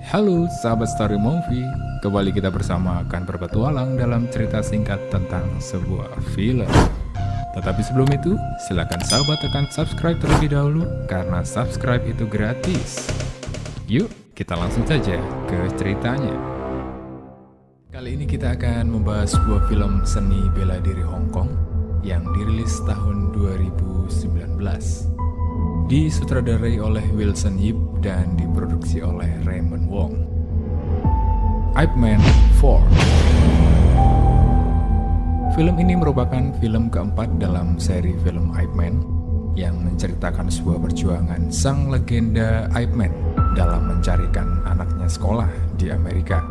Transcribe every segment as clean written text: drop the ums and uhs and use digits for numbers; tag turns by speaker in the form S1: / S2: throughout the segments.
S1: Halo sahabat Story Movie, kembali kita bersama akan berpetualang dalam cerita singkat tentang sebuah film. Tetapi sebelum itu, silakan sahabat tekan subscribe terlebih dahulu karena subscribe itu gratis. Yuk, kita langsung saja ke ceritanya. Kali ini kita akan membahas sebuah film seni bela diri Hong Kong yang dirilis tahun 2019. Disutradarai oleh Wilson Yip dan diproduksi oleh Raymond Wong. Ip Man 4. Film ini merupakan film keempat dalam seri film Ip Man yang menceritakan sebuah perjuangan sang legenda Ip Man dalam mencarikan anaknya sekolah di Amerika,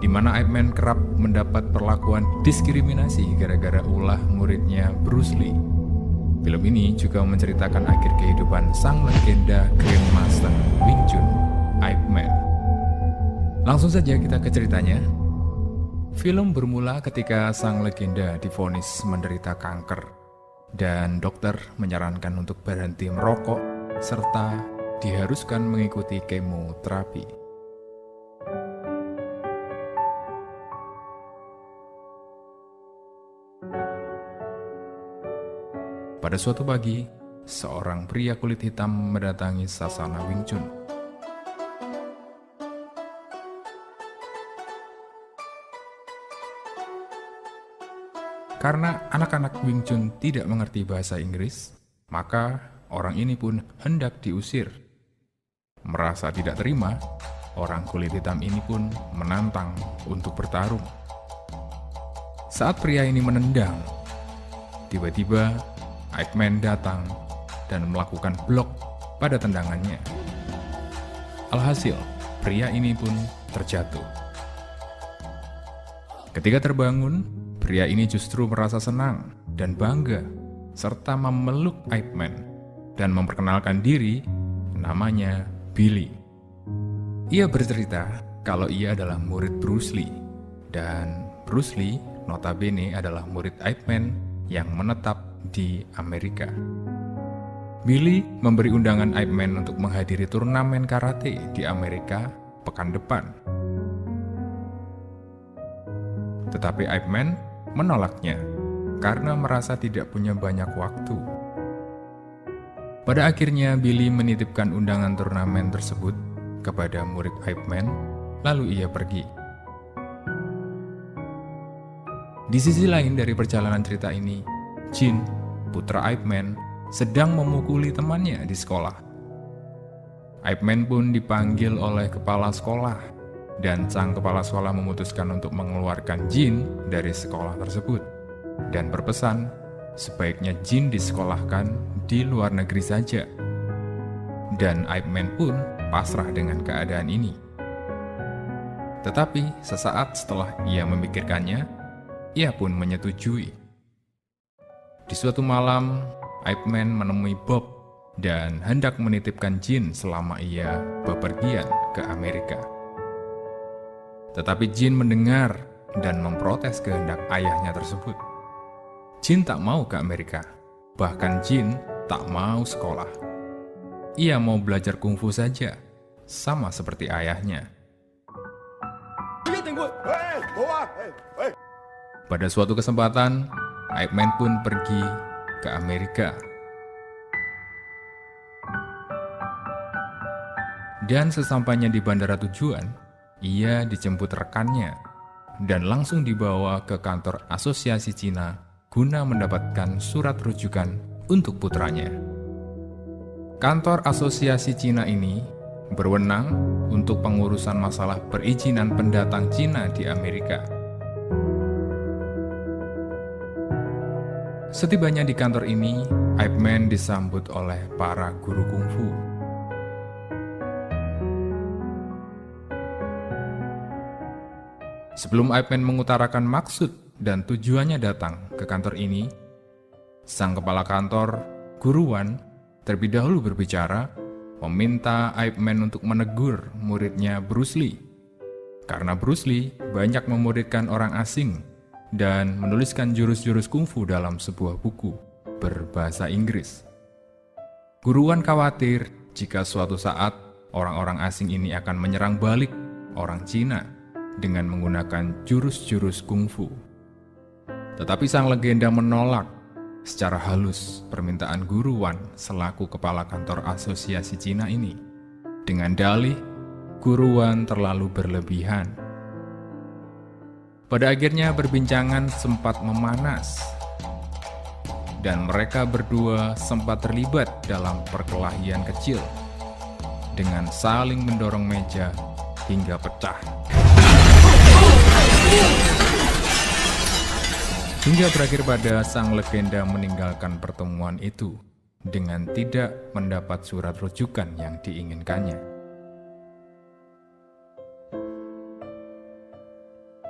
S1: di mana Ip Man kerap mendapat perlakuan diskriminasi gara-gara ulah muridnya Bruce Lee. Film ini juga menceritakan akhir kehidupan sang legenda Grandmaster Wing Chun, Ip Man. Langsung saja kita ke ceritanya. Film bermula ketika sang legenda divonis menderita kanker dan dokter menyarankan untuk berhenti merokok serta diharuskan mengikuti kemoterapi. Pada suatu pagi, seorang pria kulit hitam mendatangi sasana Wing Chun. Karena anak-anak Wing Chun tidak mengerti bahasa Inggris, maka orang ini pun hendak diusir. Merasa tidak terima, orang kulit hitam ini pun menantang untuk bertarung. Saat pria ini menendang, tiba-tiba Ip Man datang dan melakukan blok pada tendangannya. Alhasil, pria ini pun terjatuh. Ketika terbangun, pria ini justru merasa senang dan bangga serta memeluk Ip Man dan memperkenalkan diri, namanya Billy. Ia bercerita kalau ia adalah murid Bruce Lee dan Bruce Lee notabene adalah murid Ip Man yang menetap di Amerika. Billy memberi undangan Ip Man untuk menghadiri turnamen karate di Amerika pekan depan. Tetapi Ip Man menolaknya karena merasa tidak punya banyak waktu. Pada akhirnya Billy menitipkan undangan turnamen tersebut kepada murid Ip Man, lalu ia pergi. Di sisi lain dari perjalanan cerita ini, Jin, putra Ip Man, sedang memukuli temannya di sekolah. Ip Man pun dipanggil oleh kepala sekolah, dan sang kepala sekolah memutuskan untuk mengeluarkan Jin dari sekolah tersebut, dan berpesan sebaiknya Jin disekolahkan di luar negeri saja. Dan Ip Man pun pasrah dengan keadaan ini. Tetapi sesaat setelah ia memikirkannya, ia pun menyetujui. Di suatu malam, Ip Man menemui Bob dan hendak menitipkan Jin selama ia bepergian ke Amerika. Tetapi Jin mendengar dan memprotes kehendak ayahnya tersebut. Jin tak mau ke Amerika, bahkan Jin tak mau sekolah. Ia mau belajar kungfu saja, sama seperti ayahnya. Pada suatu kesempatan, Ip Man pun pergi ke Amerika. Dan sesampainya di bandara tujuan, ia dijemput rekannya dan langsung dibawa ke kantor Asosiasi Cina guna mendapatkan surat rujukan untuk putranya. Kantor Asosiasi Cina ini berwenang untuk pengurusan masalah perizinan pendatang Cina di Amerika. Setibanya di kantor ini, Ip Man disambut oleh para guru kungfu. Sebelum Ip Man mengutarakan maksud dan tujuannya datang ke kantor ini, sang kepala kantor, Guru Wan, terlebih dahulu berbicara, meminta Ip Man untuk menegur muridnya Bruce Lee. Karena Bruce Lee banyak memuridkan orang asing dan menuliskan jurus-jurus kungfu dalam sebuah buku berbahasa Inggris. Guru Wan khawatir jika suatu saat orang-orang asing ini akan menyerang balik orang Cina dengan menggunakan jurus-jurus kungfu. Tetapi sang legenda menolak secara halus permintaan Guru Wan selaku kepala kantor asosiasi Cina ini, dengan dalih Guru Wan terlalu berlebihan. Pada akhirnya perbincangan sempat memanas, dan mereka berdua sempat terlibat dalam perkelahian kecil dengan saling mendorong meja hingga pecah. Hingga berakhir pada sang legenda meninggalkan pertemuan itu dengan tidak mendapat surat rujukan yang diinginkannya.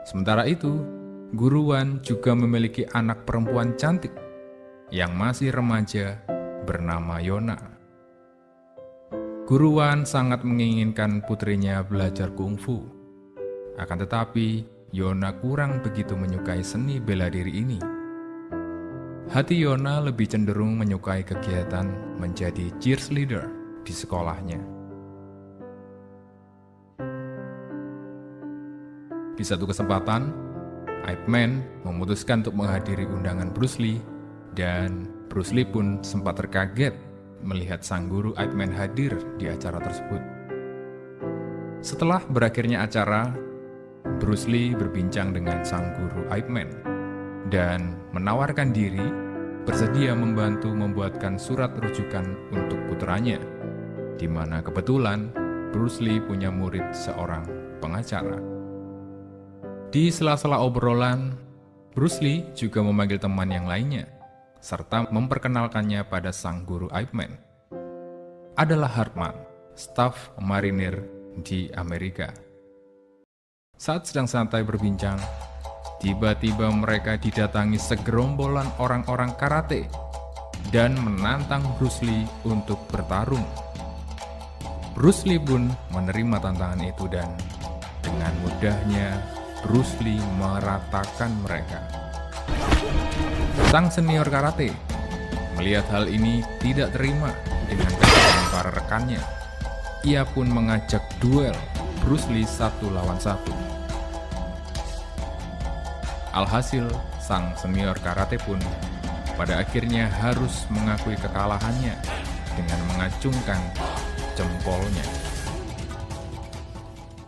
S1: Sementara itu, Guru Wan juga memiliki anak perempuan cantik yang masih remaja bernama Yona. Guru Wan sangat menginginkan putrinya belajar kungfu. Akan tetapi, Yona kurang begitu menyukai seni bela diri ini. Hati Yona lebih cenderung menyukai kegiatan menjadi cheerleader di sekolahnya. Di satu kesempatan, Ip Man memutuskan untuk menghadiri undangan Bruce Lee, dan Bruce Lee pun sempat terkaget melihat sang guru Ip Man hadir di acara tersebut. Setelah berakhirnya acara, Bruce Lee berbincang dengan sang guru Ip Man dan menawarkan diri bersedia membantu membuatkan surat rujukan untuk putranya, di mana kebetulan Bruce Lee punya murid seorang pengacara. Di sela-sela obrolan, Bruce Lee juga memanggil teman yang lainnya, serta memperkenalkannya pada sang guru Ip Man. Adalah Hartman, staf marinir di Amerika. Saat sedang santai berbincang, tiba-tiba mereka didatangi segerombolan orang-orang karate dan menantang Bruce Lee untuk bertarung. Bruce Lee pun menerima tantangan itu dan dengan mudahnya Bruce Lee meratakan mereka. Sang senior karate melihat hal ini tidak terima dengan kekalahan para rekannya. Ia pun mengajak duel Bruce Lee 1 lawan 1. Alhasil, sang senior karate pun pada akhirnya harus mengakui kekalahannya dengan mengacungkan jempolnya.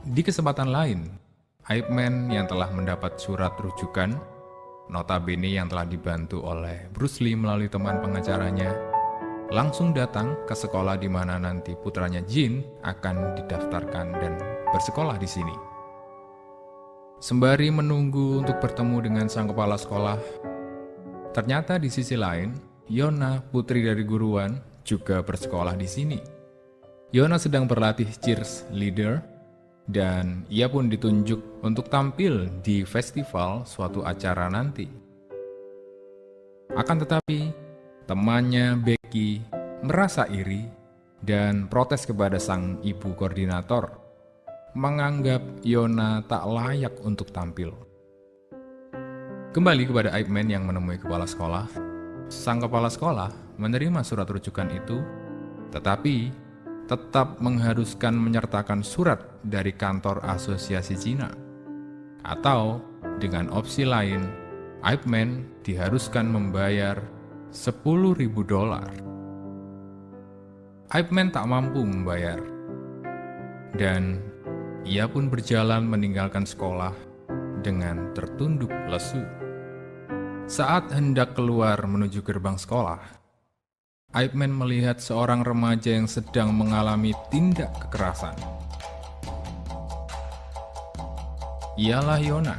S1: Di kesempatan lain, Ip Man yang telah mendapat surat rujukan, notabene yang telah dibantu oleh Bruce Lee melalui teman pengacaranya, langsung datang ke sekolah di mana nanti putranya Jin akan didaftarkan dan bersekolah di sini. Sembari menunggu untuk bertemu dengan sang kepala sekolah, ternyata di sisi lain, Yona, putri dari Guru Wan, juga bersekolah di sini. Yona sedang berlatih cheerleader, dan ia pun ditunjuk untuk tampil di festival suatu acara nanti. Akan tetapi, temannya Becky merasa iri dan protes kepada sang ibu koordinator, menganggap Yona tak layak untuk tampil. Kembali kepada Ip Man yang menemui kepala sekolah, sang kepala sekolah menerima surat rujukan itu, tetapi tetap mengharuskan menyertakan surat dari kantor asosiasi Cina. Atau dengan opsi lain, Ip Man diharuskan membayar $10.000. Ip Man tak mampu membayar, dan ia pun berjalan meninggalkan sekolah dengan tertunduk lesu. Saat hendak keluar menuju gerbang sekolah, Ip Man melihat seorang remaja yang sedang mengalami tindak kekerasan. Ialah Yona,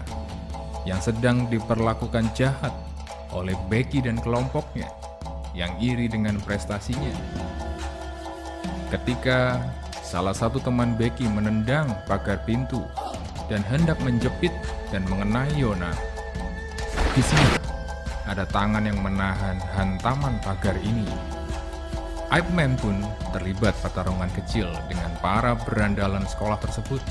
S1: yang sedang diperlakukan jahat oleh Becky dan kelompoknya yang iri dengan prestasinya. Ketika salah satu teman Becky menendang pagar pintu dan hendak menjepit dan mengenai Yona, di sini ada tangan yang menahan hantaman pagar ini. Ip Man pun terlibat pertarungan kecil dengan para berandalan sekolah tersebut.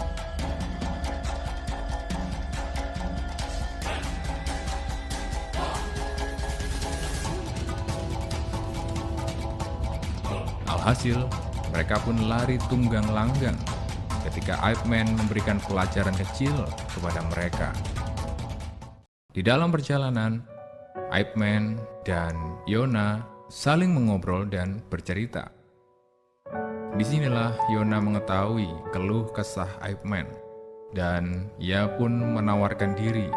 S1: Alhasil, mereka pun lari tunggang langgang ketika Ip Man memberikan pelajaran kecil kepada mereka. Di dalam perjalanan, Ip Man dan Yona saling mengobrol dan bercerita. Disinilah Yona mengetahui keluh kesah Ip Man, dan ia pun menawarkan diri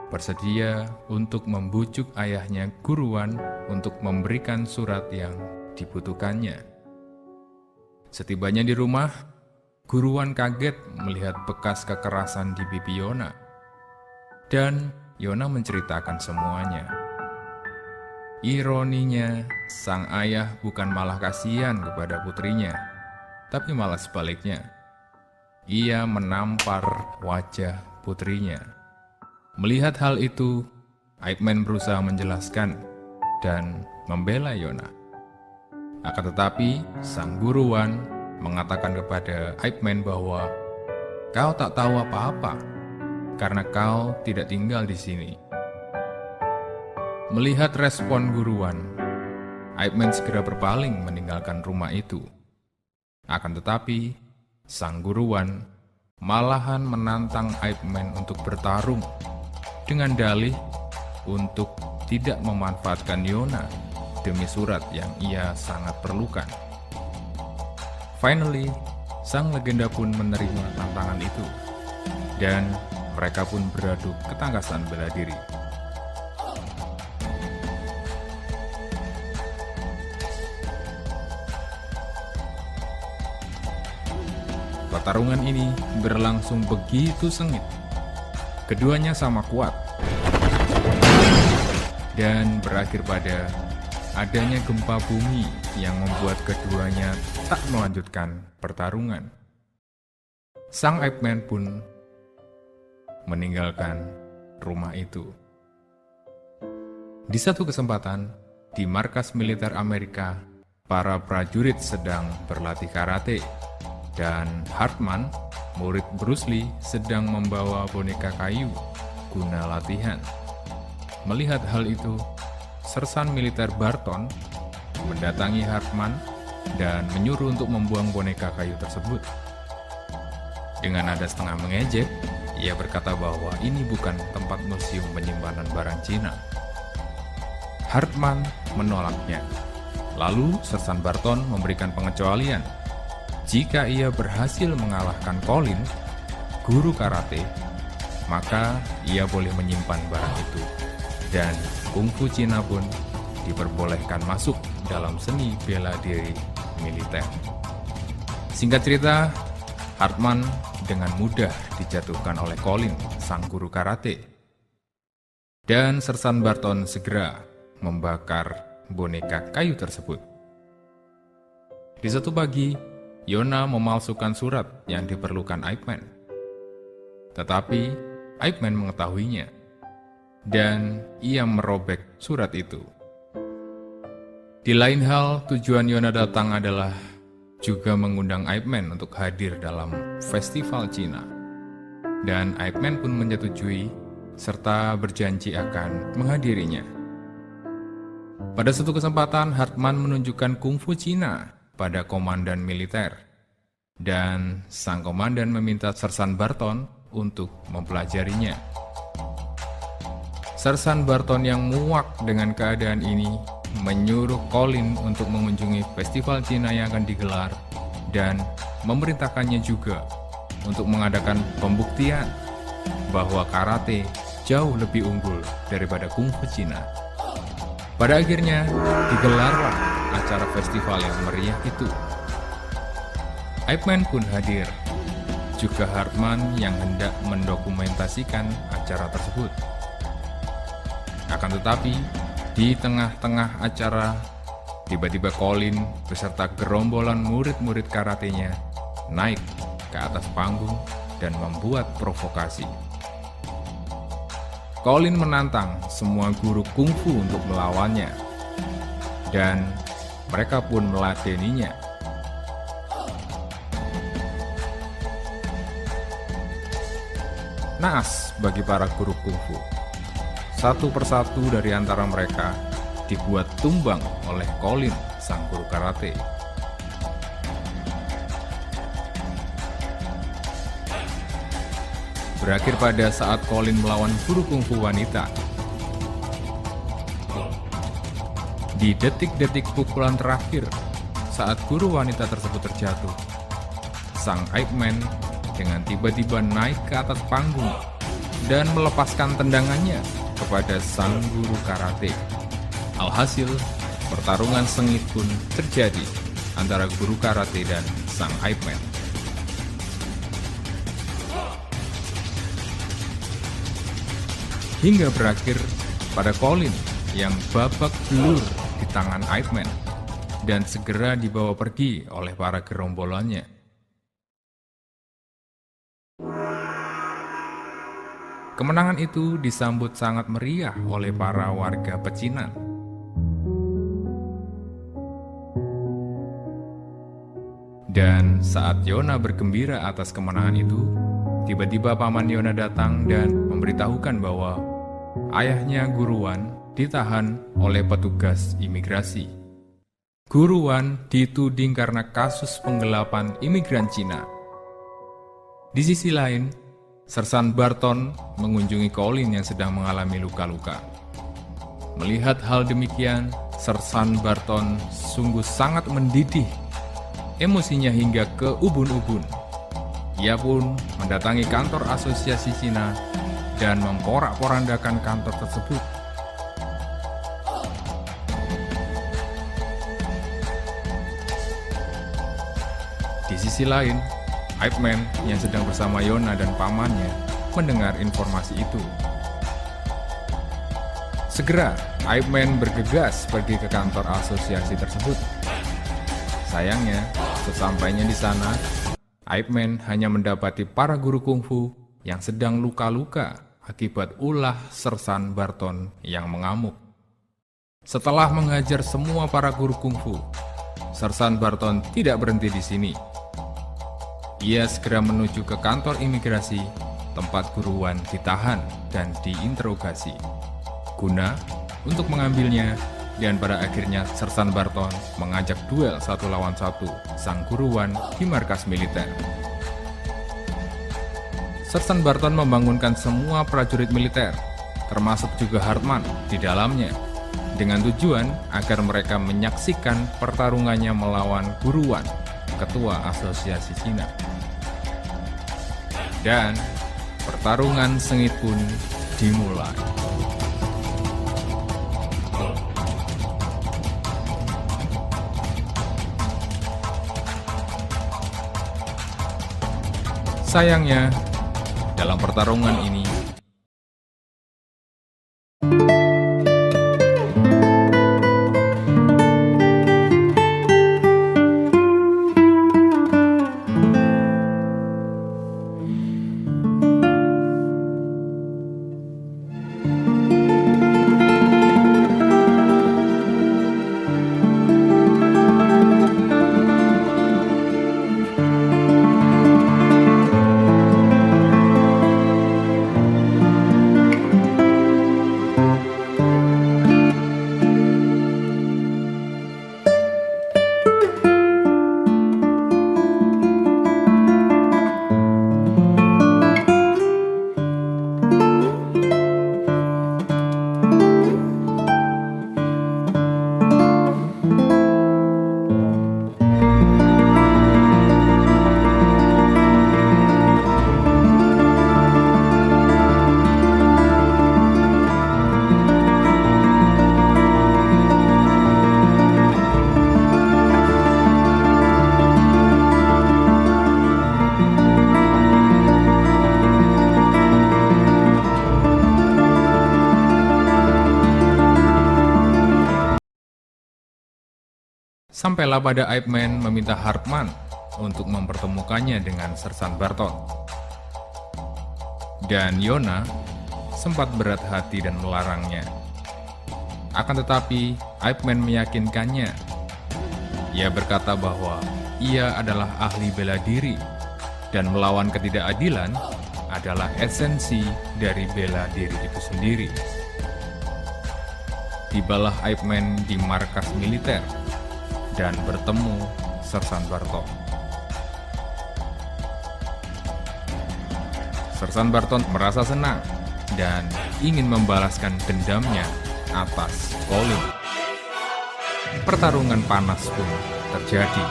S1: bersedia untuk membujuk ayahnya Guruwan untuk memberikan surat yang dibutuhkannya. Setibanya di rumah, Guruwan kaget melihat bekas kekerasan di pipi Yona, dan Yona menceritakan semuanya. Ironinya, sang ayah bukan malah kasihan kepada putrinya, tapi malah sebaliknya. Ia menampar wajah putrinya. Melihat hal itu, Ip Man berusaha menjelaskan dan membela Yona. Akan tetapi, sang Guruwan mengatakan kepada Ip Man bahwa kau tak tahu apa-apa karena kau tidak tinggal di sini. Melihat respon Guruwan, Ip Man segera berpaling meninggalkan rumah itu. Akan tetapi, sang Guruwan malahan menantang Ip Man untuk bertarung dengan dalih untuk tidak memanfaatkan Yona demi surat yang ia sangat perlukan. Finally, sang legenda pun menerima tantangan itu, dan mereka pun beradu ketangkasan bela diri. Pertarungan ini berlangsung begitu sengit. Keduanya sama kuat dan berakhir pada adanya gempa bumi yang membuat keduanya tak melanjutkan pertarungan. Sang Ip Man pun meninggalkan rumah itu. Di satu kesempatan, di markas militer Amerika, para prajurit sedang berlatih karate, dan Hartman, murid Bruce Lee, sedang membawa boneka kayu guna latihan. Melihat hal itu, sersan militer Barton mendatangi Hartman dan menyuruh untuk membuang boneka kayu tersebut. Dengan nada setengah mengejek, ia berkata bahwa ini bukan tempat museum penyimpanan barang Cina. Hartman menolaknya. Lalu sersan Barton memberikan pengecualian. Jika ia berhasil mengalahkan Colin, guru karate, maka ia boleh menyimpan barang itu. Dan kungfu Cina pun diperbolehkan masuk dalam seni bela diri militer. Singkat cerita, Hartman dengan mudah dijatuhkan oleh Colin, sang guru karate. Dan sersan Barton segera membakar boneka kayu tersebut. Di satu pagi, Yona memalsukan surat yang diperlukan Ip Man. Tetapi Ip Man mengetahuinya, dan ia merobek surat itu. Di lain hal, tujuan Yona datang adalah juga mengundang Ip Man untuk hadir dalam festival Cina. Dan Ip Man pun menyetujui serta berjanji akan menghadirinya. Pada suatu kesempatan, Hartman menunjukkan kungfu Cina pada komandan militer, dan sang komandan meminta sersan Barton untuk mempelajarinya. Sersan Barton yang muak dengan keadaan ini menyuruh Colin untuk mengunjungi festival Cina yang akan digelar dan memerintahkannya juga untuk mengadakan pembuktian bahwa karate jauh lebih unggul daripada kungfu Cina. Pada akhirnya digelarlah acara festival yang meriah itu. Ip Man pun hadir, juga Hartman yang hendak mendokumentasikan acara tersebut. Akan tetapi, di tengah-tengah acara, tiba-tiba Colin beserta gerombolan murid-murid karatenya naik ke atas panggung dan membuat provokasi. Colin menantang semua guru kungfu untuk melawannya, dan mereka pun meladeninya. Naas bagi para guru kungfu. Satu persatu dari antara mereka dibuat tumbang oleh Colin, sang guru karate. berakhir pada saat Colin melawan guru kungfu wanita. Di detik-detik pukulan terakhir, saat guru wanita tersebut terjatuh, sang Ip Man dengan tiba-tiba naik ke atas panggung dan melepaskan tendangannya kepada sang guru karate. Alhasil, pertarungan sengit pun terjadi antara guru karate dan sang Ip Man. Hingga berakhir pada Colin yang babak belur di tangan Ip Man dan segera dibawa pergi oleh para gerombolannya. Kemenangan itu disambut sangat meriah oleh para warga pecinan. Dan saat Yona bergembira atas kemenangan itu, tiba-tiba paman Yona datang dan memberitahukan bahwa ayahnya Guruwan ditahan oleh petugas imigrasi. Guruwan dituding karena kasus penggelapan imigran Cina. Di sisi lain, Sersan Barton mengunjungi Colin yang sedang mengalami luka-luka. Melihat hal demikian, Sersan Barton sungguh sangat mendidih, emosinya hingga ke ubun-ubun. Ia pun mendatangi kantor asosiasi Cina dan memporak-porandakan kantor tersebut. Di sisi lain, Ip Man yang sedang bersama Yona dan pamannya mendengar informasi itu. Segera, Ip Man bergegas pergi ke kantor asosiasi tersebut. Sayangnya, sesampainya di sana, Ip Man hanya mendapati para guru kungfu yang sedang luka-luka akibat ulah Sersan Barton yang mengamuk. Setelah mengajar semua para guru kungfu, Sersan Barton tidak berhenti di sini. Ia segera menuju ke kantor imigrasi tempat Guruwan ditahan dan diinterogasi, guna untuk mengambilnya, dan pada akhirnya Sersan Barton mengajak duel 1 lawan 1 sang Guruwan di markas militer. Sersan Barton membangunkan semua prajurit militer, termasuk juga Hartman di dalamnya, dengan tujuan agar mereka menyaksikan pertarungannya melawan Guruwan, ketua asosiasi Cina. Dan pertarungan sengit pun dimulai. Sayangnya, dalam pertarungan ini, sampailah pada Ip Man meminta Hartman untuk mempertemukannya dengan Sersan Barton. Dan Yona sempat berat hati dan melarangnya. Akan tetapi, Ip Man meyakinkannya. Ia berkata bahwa ia adalah ahli bela diri, dan melawan ketidakadilan adalah esensi dari bela diri itu sendiri. Tibalah Ip Man di markas militer dan bertemu Sersan Barton. Sersan Barton merasa senang dan ingin membalaskan dendamnya atas Colin. Pertarungan panas pun terjadi.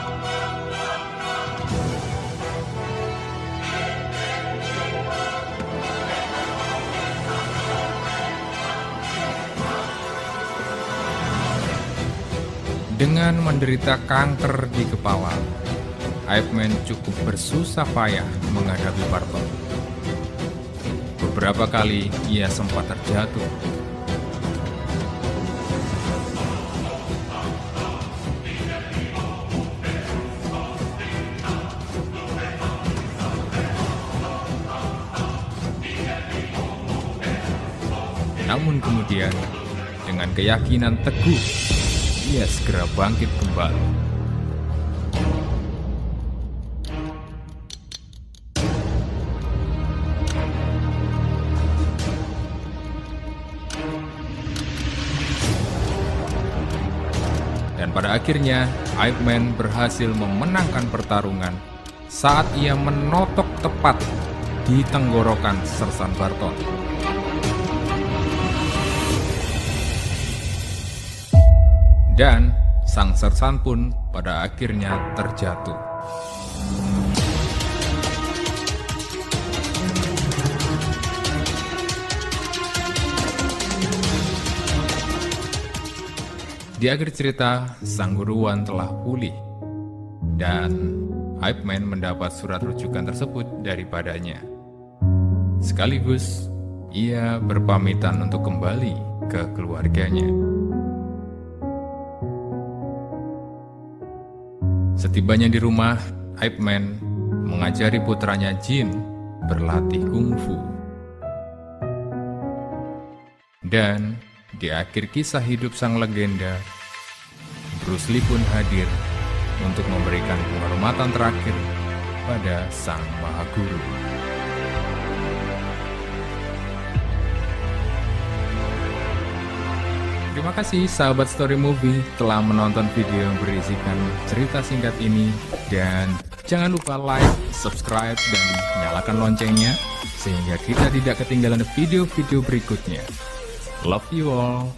S1: Dengan menderita kanker di kepala, Ip Man cukup bersusah payah menghadapi Barton. Beberapa kali ia sempat terjatuh. Namun kemudian, dengan keyakinan teguh, ia segera bangkit kembali. Dan pada akhirnya, Ip Man berhasil memenangkan pertarungan saat ia menotok tepat di tenggorokan Sersan Barton. Dan sang sersan pun pada akhirnya terjatuh. Di akhir cerita, sang guruan telah pulih dan Ip Man mendapat surat rujukan tersebut daripadanya. Sekaligus, ia berpamitan untuk kembali ke keluarganya. Setibanya di rumah, Ip Man mengajari putranya Jin berlatih kungfu. Dan di akhir kisah hidup sang legenda, Bruce Lee pun hadir untuk memberikan penghormatan terakhir pada sang mahaguru. Terima kasih sahabat Story Movie telah menonton video yang berisikan cerita singkat ini, dan jangan lupa like, subscribe, dan nyalakan loncengnya sehingga kita tidak ketinggalan video-video berikutnya. Love you all.